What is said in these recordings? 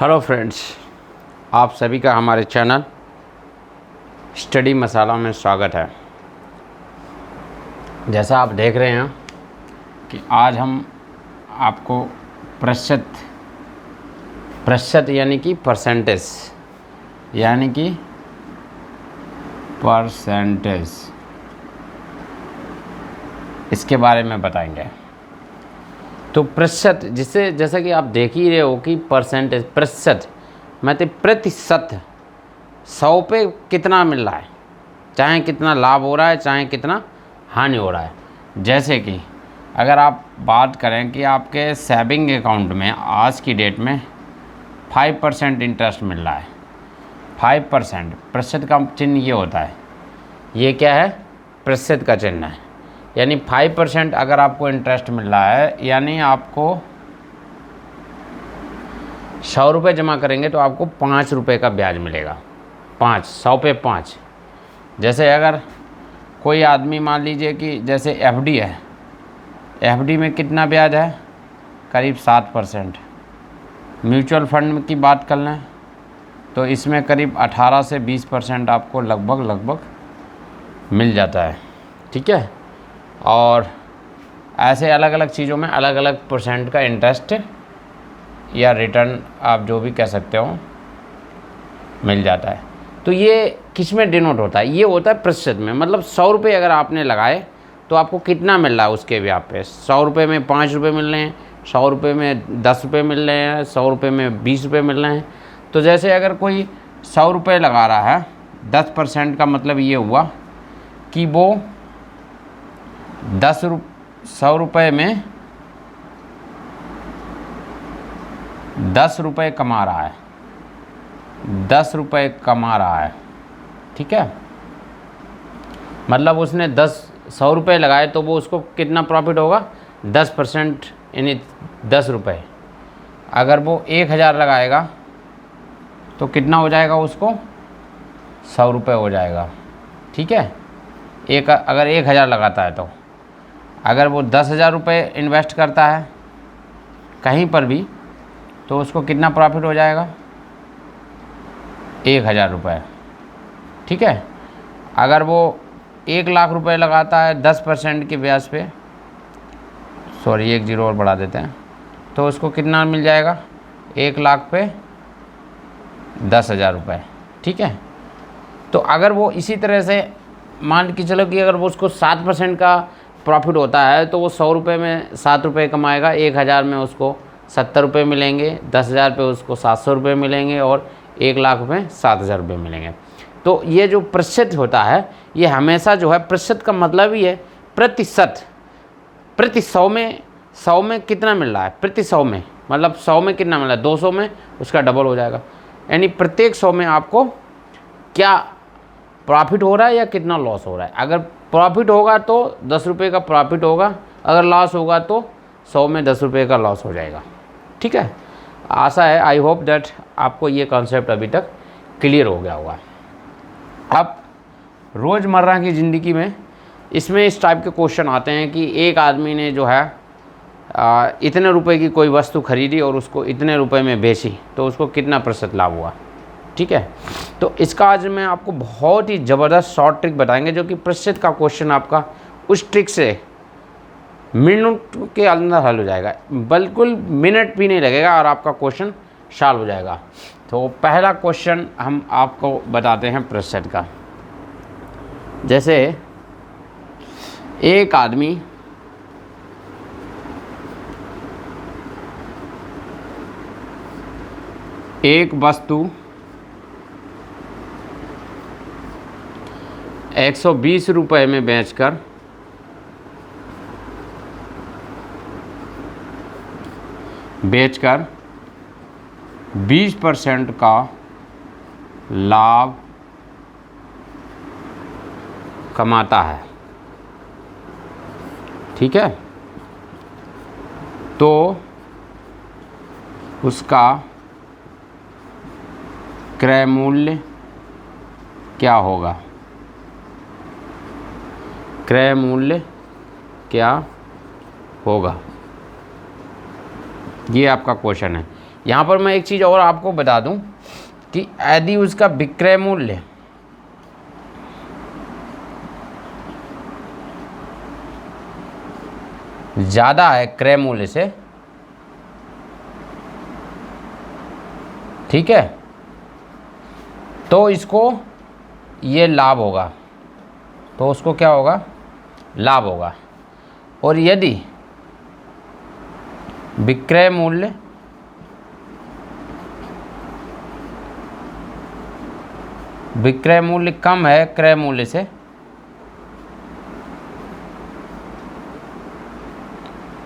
Hello friends, आप सभी का हमारे चैनल स्टडी मसाला में स्वागत है। जैसा आप देख रहे हैं कि आज हम आपको प्रतिशत यानी कि परसेंटेज इसके बारे में बताएंगे। तो प्रतिशत जैसा कि आप देख ही रहे हो कि प्रतिशत मतलब प्रतिशत 100 पे कितना मिल रहा है, चाहे कितना लाभ हो रहा है चाहे कितना हानि हो रहा है। जैसे कि अगर आप बात करें कि आपके सेविंग अकाउंट में आज की डेट में 5% इंटरेस्ट मिल रहा है। 5% प्रतिशत का चिन्ह ये होता है, ये क्या है, प्रतिशत का चिन्ह है। यानी 5% अगर आपको इंटरेस्ट मिल रहा है, यानी आपको 100 रुपये जमा करेंगे तो आपको 5 रुपये का ब्याज मिलेगा। 100 पे 5। जैसे अगर कोई आदमी मान लीजिए कि जैसे एफडी है, एफडी में कितना ब्याज है, करीब 7%। म्यूचुअल फंड की बात कर लें तो इसमें करीब 18 से 20% आपको लगभग मिल जाता है। ठीक है, और ऐसे अलग अलग चीज़ों में अलग अलग परसेंट का इंटरेस्ट या रिटर्न आप जो भी कह सकते हो मिल जाता है। तो ये किस में डिनोट होता है, ये होता है प्रतिशत में। मतलब 100 रुपये अगर आपने लगाए तो आपको कितना मिल रहा है उसके ब्याज पे। 100 रुपये में 5 रुपये मिल रहे हैं, 100 रुपये में 10 रुपये मिल रहे हैं, 100 रुपये में 20 रुपये मिल रहे हैं। तो जैसे अगर कोई 100 रुपये लगा रहा है, 10% का मतलब ये हुआ कि वो 100 रुपये में 10 रुपये कमा रहा है, 10 रुपये कमा रहा है। ठीक है, मतलब उसने 100 रुपये लगाए तो वो उसको कितना प्रॉफिट होगा, 10% यानी 10 रुपये। अगर वो 1000 लगाएगा तो कितना हो जाएगा, उसको 100 रुपये हो जाएगा। ठीक है, अगर 1000 लगाता है तो अगर वो 10,000 रुपये इन्वेस्ट करता है कहीं पर भी तो उसको कितना प्रॉफिट हो जाएगा, 1000 रुपये। ठीक है, अगर वो 1 लाख रुपए लगाता है 10% के ब्याज पे, सॉरी 1 0 और बढ़ा देते हैं, तो उसको कितना मिल जाएगा, 1 लाख पे 10,000 रुपये। ठीक है, तो अगर वो इसी तरह से मान के चलो कि अगर वो उसको 7% का प्रॉफिट होता है तो वो 100 रुपये में 7 रुपये कमाएगा, 1000 में उसको 70 रुपये मिलेंगे, 10,000 पे उसको 700 रुपये मिलेंगे और 1 लाख में 7,000 रुपये मिलेंगे। तो ये जो प्रतिशत होता है ये हमेशा जो है, प्रतिशत का मतलब ही है प्रतिशत। प्रति 100 में कितना मिल रहा है, प्रति 100 में मतलब 100 में कितना मिल रहा है, 200 में उसका डबल हो जाएगा। यानी प्रत्येक 100 में आपको क्या प्रॉफिट हो रहा है या कितना लॉस हो रहा है। अगर प्रॉफिट होगा तो 10 रुपये का प्रॉफिट होगा, अगर लॉस होगा तो 100 में 10 रुपये का लॉस हो जाएगा। ठीक है, आशा है, आई होप दैट आपको ये कॉन्सेप्ट अभी तक क्लियर हो गया होगा। अब रोज़मर्रा की ज़िंदगी में इसमें इस टाइप के क्वेश्चन आते हैं कि एक आदमी ने जो है इतने रुपए की कोई वस्तु खरीदी और उसको इतने रुपए में बेची तो उसको कितना प्रतिशत लाभ हुआ। ठीक है, तो इसका आज मैं आपको बहुत ही ज़बरदस्त शॉर्ट ट्रिक बताएंगे, जो कि प्रतिशत का क्वेश्चन आपका उस ट्रिक से मिनट के अंदर हल हो जाएगा। बिल्कुल मिनट भी नहीं लगेगा और आपका क्वेश्चन सॉल्व हो जाएगा। तो पहला क्वेश्चन हम आपको बताते हैं प्रतिशत का। जैसे एक आदमी एक वस्तु 120 रुपये में बेचकर बेचकर 20% का लाभ कमाता है। ठीक है, तो उसका क्रय मूल्य क्या होगा, क्रय मूल्य क्या होगा, ये आपका क्वेश्चन है। यहाँ पर मैं एक चीज़ और आपको बता दूँ कि यदि उसका विक्रय मूल्य ज़्यादा है क्रय मूल्य से, ठीक है, तो इसको ये लाभ होगा, तो उसको क्या होगा, लाभ होगा। और यदि विक्रय मूल्य कम है क्रय मूल्य से,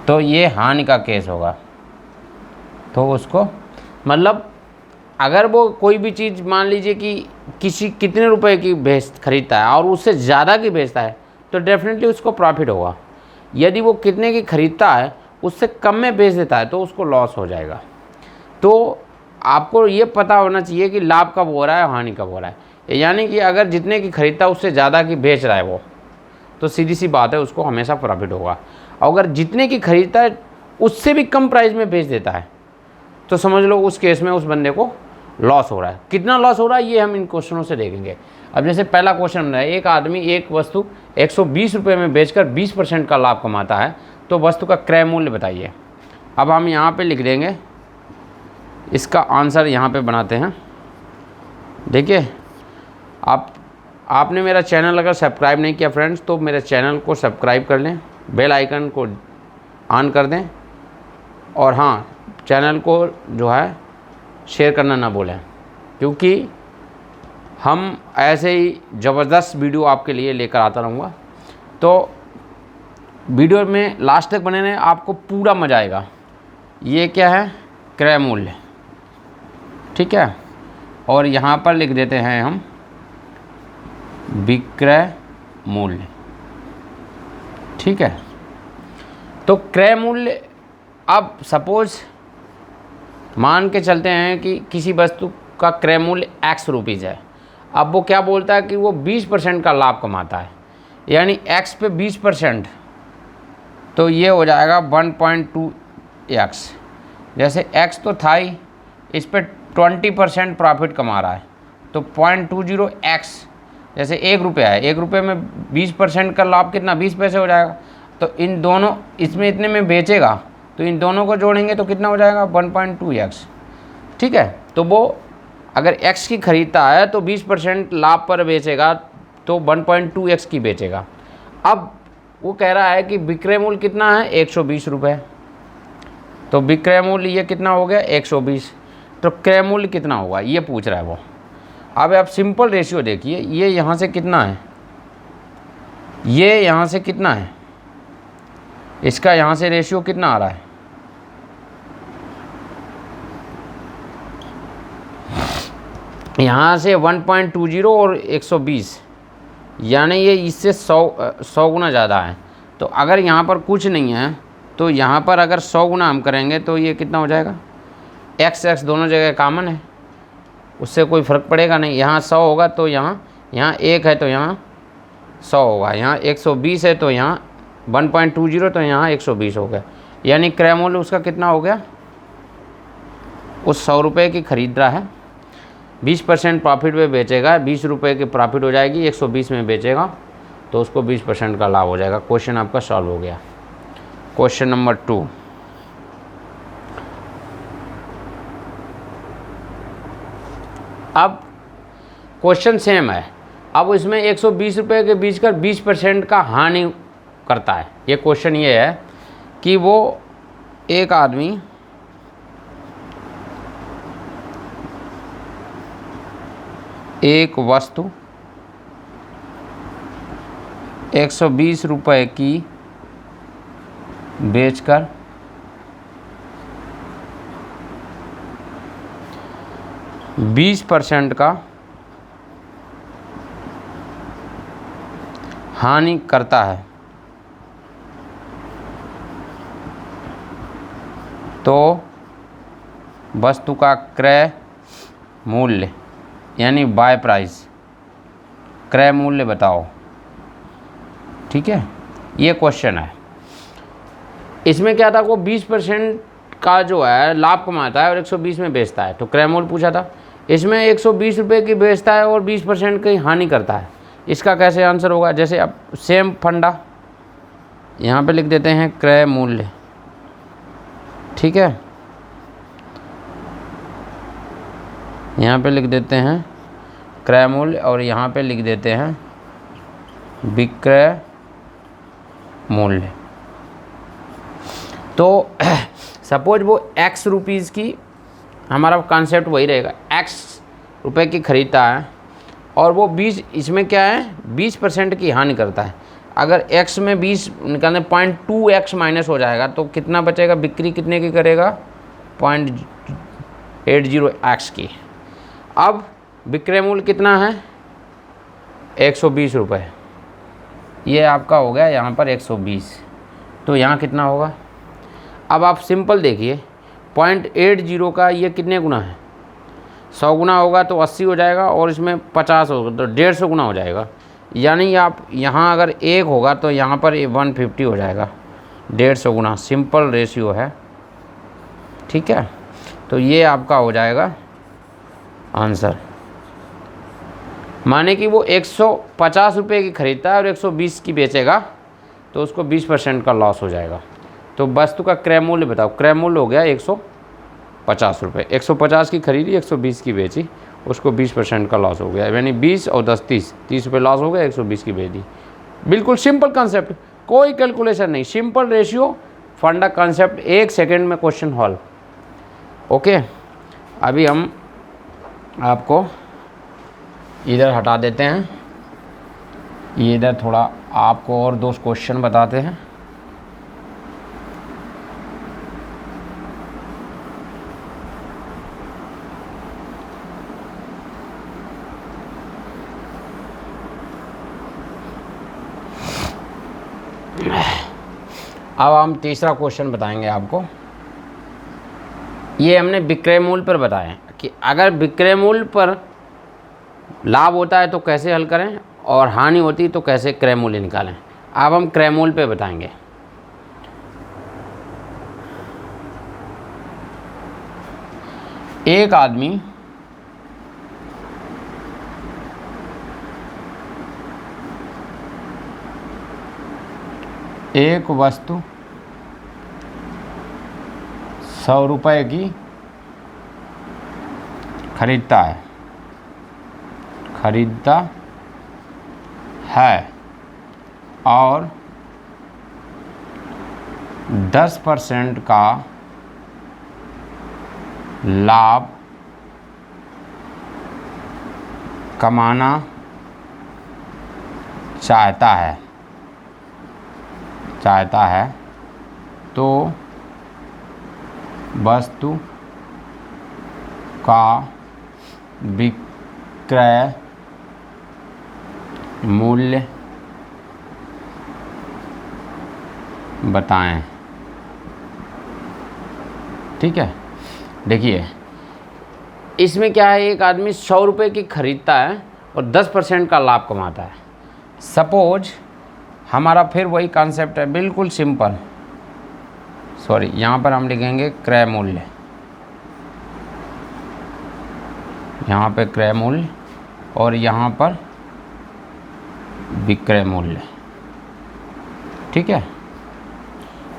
तो ये हानि का केस होगा। तो उसको मतलब अगर वो कोई भी चीज़ मान लीजिए कि कितने रुपए की खरीदता है और उससे ज़्यादा की बेचता है, तो डेफिनेटली उसको प्रॉफिट होगा। यदि वो कितने की खरीदता है उससे कम में बेच देता है तो उसको लॉस हो जाएगा। तो आपको ये पता होना चाहिए कि लाभ कब हो रहा है, हानि कब हो रहा है। यानी कि अगर जितने की खरीदता है उससे ज़्यादा की बेच रहा है वो, तो सीधी सी बात है उसको हमेशा प्रॉफिट होगा। और अगर जितने की खरीदता है उससे भी कम प्राइस में बेच देता है, तो समझ लो उस केस में उस बंदे को लॉस हो रहा है। कितना लॉस हो रहा है ये हम इन क्वेश्चनों से देखेंगे। अब जैसे पहला क्वेश्चन है, एक आदमी एक वस्तु 120 रुपये में बेचकर 20% का लाभ कमाता है, तो वस्तु का क्रय मूल्य बताइए। अब हम यहाँ पे लिख देंगे, इसका आंसर यहाँ पे बनाते हैं। देखिए, आपने मेरा चैनल अगर सब्सक्राइब नहीं किया फ्रेंड्स, तो मेरे चैनल को सब्सक्राइब कर लें, बेल आइकन को ऑन कर दें, और हाँ, चैनल को जो है शेयर करना ना भूलें, क्योंकि हम ऐसे ही ज़बरदस्त वीडियो आपके लिए लेकर आता रहूँगा। तो वीडियो में लास्ट तक बने रहें, आपको पूरा मज़ा आएगा। ये क्या है, क्रय मूल्य, ठीक है, और यहाँ पर लिख देते हैं हम विक्रय मूल्य, ठीक है। तो क्रय मूल्य, अब सपोज मान के चलते हैं कि किसी वस्तु का क्रय मूल्य x रुपीज़ है। अब वो क्या बोलता है कि वो 20% का लाभ कमाता है, यानी x पे 20%, तो ये हो जाएगा 1.2x। जैसे x तो था ही, इस पे 20% प्रॉफिट कमा रहा है, तो 0.20x, जैसे 1 रुपया है, 1 रुपये में 20% का लाभ कितना, 20 पैसे हो जाएगा। तो इन दोनों, इसमें इतने में बेचेगा, तो इन दोनों को जोड़ेंगे तो कितना हो जाएगा, 1.2x, ठीक है। तो वो अगर x की खरीदता है तो 20% लाभ पर बेचेगा, तो 1.2x की बेचेगा। अब वो कह रहा है कि विक्रय मूल्य कितना है, 120 रुपये, तो विक्रय मूल्य ये कितना हो गया, 120, तो क्रय मूल्य कितना होगा ये पूछ रहा है वो। अब आप सिंपल रेशियो देखिए, ये यहाँ से कितना है, ये यहाँ से कितना है, इसका यहाँ से रेशियो कितना आ रहा है, यहाँ से 1.20 और 120, यानी ये इससे 100 गुना ज़्यादा है। तो अगर यहाँ पर कुछ नहीं है, तो यहाँ पर अगर 100 गुना हम करेंगे तो ये कितना हो जाएगा, x दोनों जगह कॉमन है, उससे कोई फ़र्क पड़ेगा नहीं। यहाँ 100 होगा तो यहाँ 1 है तो यहाँ 100 होगा, यहाँ 120 है तो यहाँ 1.20, तो यहाँ 120 हो गया। यानी क्रय मूल्य उसका कितना हो गया, उस 100 रुपये की खरीद रहा है, 20% प्रॉफिट में बेचेगा, 20 रुपये की प्रॉफिट हो जाएगी, 120 में बेचेगा, तो उसको 20% का लाभ हो जाएगा। क्वेश्चन आपका सॉल्व हो गया। क्वेश्चन नंबर 2, अब क्वेश्चन सेम है। अब इसमें 120 रुपये के बीच कर 20% का हानि करता है। ये क्वेश्चन ये है कि वो एक आदमी एक वस्तु 120 रुपये की बेचकर 20% का हानि करता है, तो वस्तु का क्रय मूल्य यानी बाय प्राइस, क्रय मूल्य बताओ, ठीक है। ये क्वेश्चन है। इसमें क्या था, वो 20% का जो है लाभ कमाता है और 120 में बेचता है, तो क्रय मूल्य पूछा था। इसमें 120 रुपये की बेचता है और 20% की हानि करता है, इसका कैसे आंसर होगा? जैसे अब सेम फंडा यहाँ पे लिख देते हैं क्रय मूल्य, ठीक है, यहाँ पे लिख देते हैं क्रय मूल्य और यहाँ पे लिख देते हैं विक्रय मूल्य। तो सपोज वो x रुपीज़ की, हमारा कॉन्सेप्ट वही रहेगा, x रुपए की खरीदता है और वो 20, इसमें क्या है 20% की हानि करता है। अगर x में 20 निकालने 0.2x माइनस हो जाएगा तो कितना बचेगा? बिक्री कितने की करेगा? 0.80x की। अब विक्रय मूल्य कितना है? 120 रुपये। ये आपका हो गया यहाँ पर 120, तो यहाँ कितना होगा? अब आप सिंपल देखिए 0.80 का ये कितने गुना है? 100 गुना होगा तो 80 हो जाएगा और इसमें 50 होगा तो 150 गुना हो जाएगा। यानी आप यहाँ अगर 1 होगा तो यहाँ पर 150 हो जाएगा, 150 गुना। सिंपल रेशियो है, ठीक है। तो ये आपका हो जाएगा आंसर। माने कि वो 150 रुपये की खरीदता है और 120 की बेचेगा तो उसको 20% का लॉस हो जाएगा। तो वस्तु का क्रय मूल्य बताओ। क्रय मूल्य हो गया 150 रुपये, 150 की खरीदी 120 की बेची, उसको 20% का लॉस हो गया, यानी 20 और 10 30 रुपये लॉस हो गया, 120 की बेच दी। बिल्कुल सिंपल कंसेप्ट, कोई कैलकुलेशन नहीं, सिंपल रेशियो फंडा कंसेप्ट, 1 सेकेंड में क्वेश्चन हॉल। ओके, अभी हम आपको इधर हटा देते हैं, ये इधर थोड़ा आपको और 2 क्वेश्चन बताते हैं। अब हम तीसरा क्वेश्चन बताएंगे आपको। ये हमने विक्रय मूल्य पर बताया कि अगर विक्रय मूल्य पर लाभ होता है तो कैसे हल करें और हानि होती तो कैसे क्रय मूल्य निकालें। अब हम क्रय मूल्य पे बताएंगे। एक आदमी एक वस्तु 100 रुपये की खरीदता है और 10% का लाभ कमाना चाहता है तो वस्तु का विक्रय मूल्य बताएं। ठीक है, देखिए इसमें क्या है, एक आदमी 100 रुपये की खरीदता है और 10% का लाभ कमाता है। सपोज हमारा फिर वही कॉन्सेप्ट है, बिल्कुल सिंपल। सॉरी, यहाँ पर हम लिखेंगे क्रय मूल्य, यहाँ पे क्रय मूल्य और यहाँ पर विक्रय मूल्य। ठीक है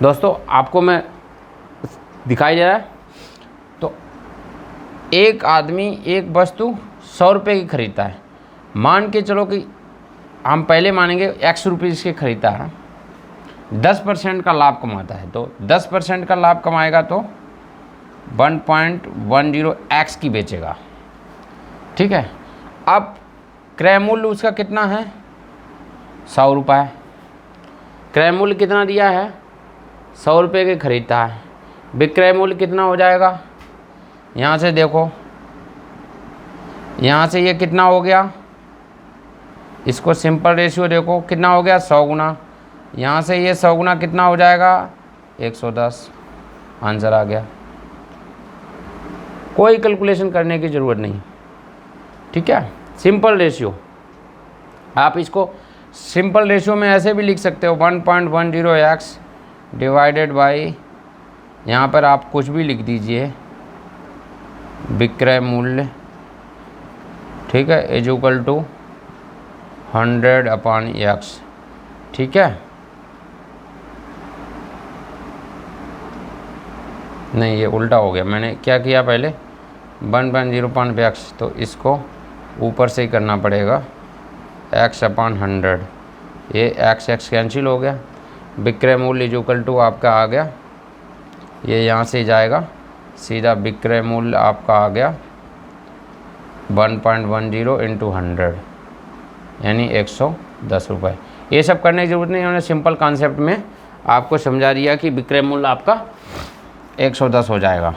दोस्तों, आपको मैं दिखाई दे रहा है। तो एक आदमी एक वस्तु 100 रुपये की खरीदता है, मान के चलो कि हम पहले मानेंगे x रुपीज़ की खरीदता है, 10% का लाभ कमाता है, तो 10% का लाभ कमाएगा तो 1.10x की बेचेगा। ठीक है, अब क्रय मूल्य उसका कितना है? 100 रुपये। क्रय मूल्य कितना दिया है? 100 रुपये के खरीदता है। विक्रय मूल्य कितना हो जाएगा? यहाँ से देखो, यहाँ से ये कितना हो गया, इसको सिंपल रेशियो देखो कितना हो गया, 100 गुना। यहाँ से ये 100 गुना कितना हो जाएगा? 110। आंसर आ गया, कोई कैलकुलेशन करने की ज़रूरत नहीं। ठीक है, सिंपल रेशियो। आप इसको सिंपल रेशियो में ऐसे भी लिख सकते हो, 1.10x डिवाइडेड बाई यहाँ पर आप कुछ भी लिख दीजिए, विक्रय मूल्य, ठीक है, इज इक्वल टू 100/x, ठीक है। नहीं, ये उल्टा हो गया, मैंने क्या किया पहले 1.0/x, तो इसको ऊपर से ही करना पड़ेगा, x/100, ये x कैंसिल हो गया। विक्रय मूल्य इज इक्वल टू आपका आ गया, ये यहाँ से जाएगा सीधा, विक्रय मूल्य आपका आ गया 1.10 इंटू 100 यानी 110 रुपये। ये सब करने की ज़रूरत नहीं, उन्होंने सिंपल कॉन्सेप्ट में आपको समझा दिया कि विक्रय मूल्य आपका 110 हो जाएगा,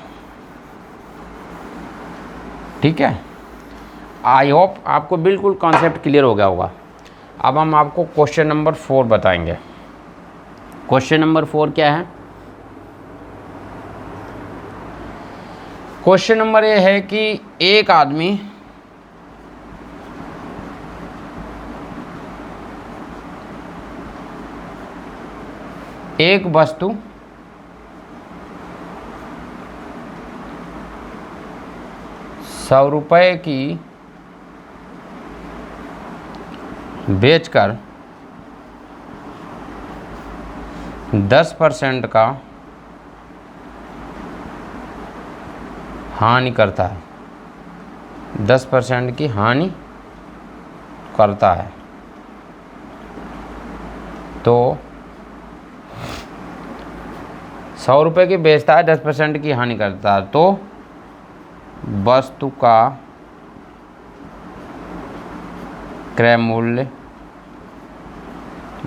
ठीक है। आई होप आपको बिल्कुल कॉन्सेप्ट क्लियर हो गया होगा। अब हम आपको क्वेश्चन नंबर 4 बताएंगे। क्वेश्चन नंबर 4 क्या है? क्वेश्चन नंबर ये है कि एक आदमी एक वस्तु ₹100 की बेचकर 10% का हानि करता है, 10% की हानि करता है। तो ₹100 की बेचता है, 10% की हानि करता है, तो वस्तु का क्रय मूल्य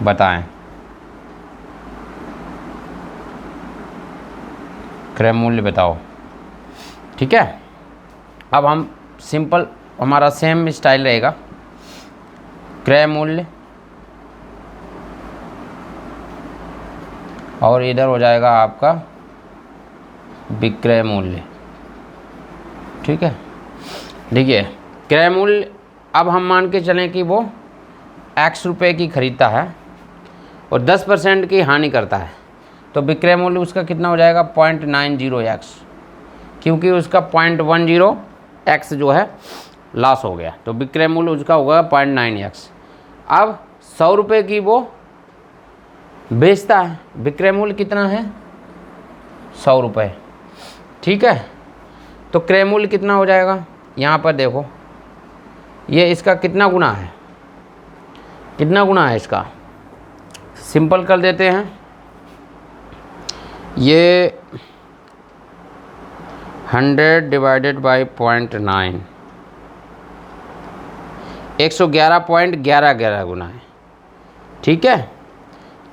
बताएं। क्रय मूल्य बताओ, ठीक है। अब हम सिंपल, हमारा सेम स्टाइल रहेगा, क्रय मूल्य और इधर हो जाएगा आपका विक्रय मूल्य, ठीक है। देखिए क्रय मूल्य, अब हम मान के चलें कि वो x रुपये की खरीदता है और 10% की हानि करता है, तो विक्रय मूल्य उसका कितना हो जाएगा 0.90x, क्योंकि उसका 0.10x जो है लॉस हो गया, तो विक्रय मूल्य उसका होगा 0.9x। अब ₹100 की वो बेचता है, विक्रय मूल्य कितना है ₹100, ठीक है। तो क्रय मूल्य कितना हो जाएगा, यहाँ पर देखो ये इसका कितना गुना है, कितना गुना है इसका, सिंपल कर देते हैं। ये 100 डिवाइडेड बाई 0.9, 111.11 गुना है, ठीक है।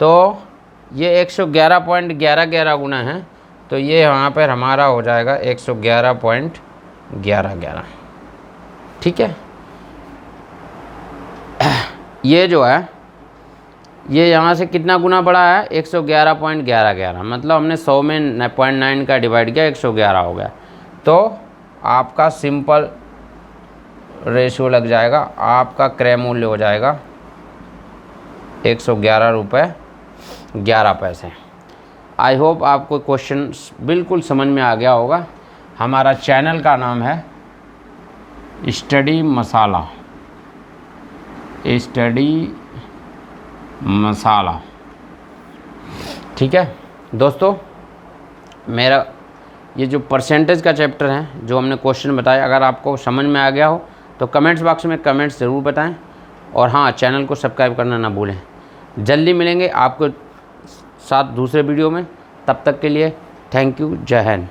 तो ये 111.11 गुना है, तो ये यहाँ पर हमारा हो जाएगा 111.11, ठीक है। ये जो है ये यहाँ से कितना गुना बढ़ा है 111.11, मतलब हमने 100 में 0.9 का डिवाइड किया, 111 हो गया। तो आपका सिंपल रेशियो लग जाएगा, आपका क्रय मूल्य हो जाएगा 111 रुपये 11 पैसे। आई होप आपको क्वेश्चन बिल्कुल समझ में आ गया होगा। हमारा चैनल का नाम है स्टडी मसाला, स्टडी मसाला, ठीक है दोस्तों। मेरा ये जो परसेंटेज का चैप्टर है, जो हमने क्वेश्चन बताया, अगर आपको समझ में आ गया हो तो कमेंट्स बॉक्स में कमेंट्स ज़रूर बताएं, और हाँ, चैनल को सब्सक्राइब करना ना भूलें। जल्दी मिलेंगे आपको साथ दूसरे वीडियो में, तब तक के लिए थैंक यू, जय हिंद।